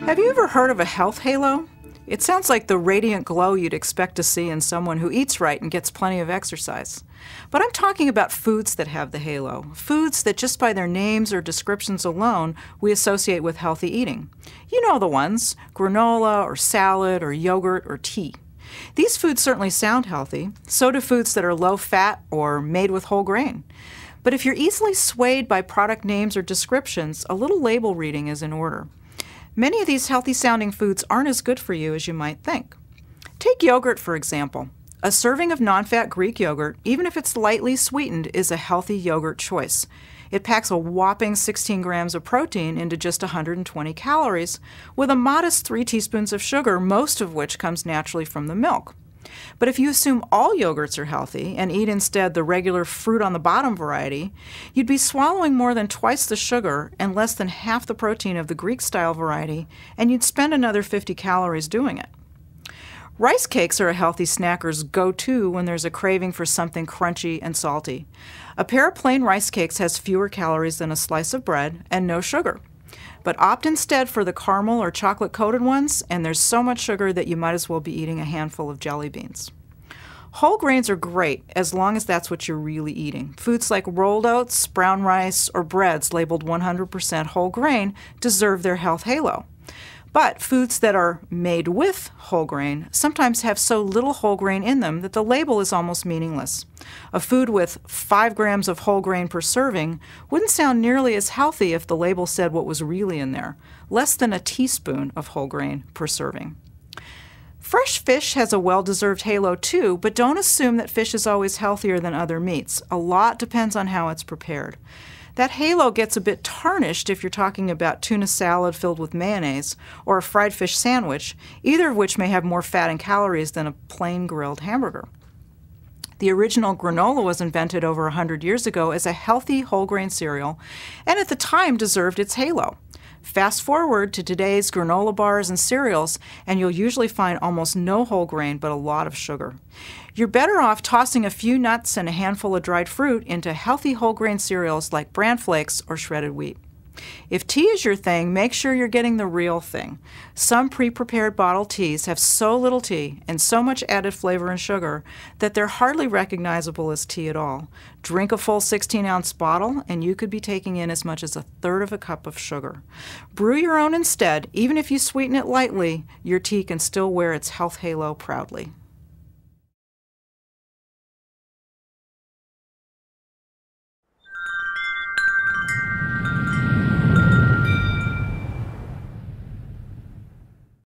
Have you ever heard of a health halo? It sounds like the radiant glow you'd expect to see in someone who eats right and gets plenty of exercise. But I'm talking about foods that have the halo, foods that just by their names or descriptions alone we associate with healthy eating. You know the ones, granola or salad or yogurt or tea. These foods certainly sound healthy, so do foods that are low fat or made with whole grain. But if you're easily swayed by product names or descriptions, a little label reading is in order. Many of these healthy-sounding foods aren't as good for you as you might think. Take yogurt, for example. A serving of non-fat Greek yogurt, even if it's lightly sweetened, is a healthy yogurt choice. It packs a whopping 16 grams of protein into just 120 calories, with a modest 3 teaspoons of sugar, most of which comes naturally from the milk. But if you assume all yogurts are healthy and eat instead the regular fruit-on-the-bottom variety, you'd be swallowing more than twice the sugar and less than half the protein of the Greek-style variety, and you'd spend another 50 calories doing it. Rice cakes are a healthy snacker's go-to when there's a craving for something crunchy and salty. A pair of plain rice cakes has fewer calories than a slice of bread and no sugar. But opt instead for the caramel or chocolate-coated ones, and there's so much sugar that you might as well be eating a handful of jelly beans. Whole grains are great as long as that's what you're really eating. Foods like rolled oats, brown rice, or breads labeled 100% whole grain deserve their health halo. But foods that are made with whole grain sometimes have so little whole grain in them that the label is almost meaningless. A food with 5 grams of whole grain per serving wouldn't sound nearly as healthy if the label said what was really in there, less than a teaspoon of whole grain per serving. Fresh fish has a well-deserved halo too, but don't assume that fish is always healthier than other meats. A lot depends on how it's prepared. That halo gets a bit tarnished if you're talking about tuna salad filled with mayonnaise or a fried fish sandwich, either of which may have more fat and calories than a plain grilled hamburger. The original granola was invented over 100 years ago as a healthy whole grain cereal, and at the time deserved its halo. Fast forward to today's granola bars and cereals, and you'll usually find almost no whole grain but a lot of sugar. You're better off tossing a few nuts and a handful of dried fruit into healthy whole grain cereals like bran flakes or shredded wheat. If tea is your thing, make sure you're getting the real thing. Some pre-prepared bottled teas have so little tea and so much added flavor and sugar that they're hardly recognizable as tea at all. Drink a full 16-ounce bottle and you could be taking in as much as 1/3 of a cup of sugar. Brew your own instead. Even if you sweeten it lightly, your tea can still wear its health halo proudly.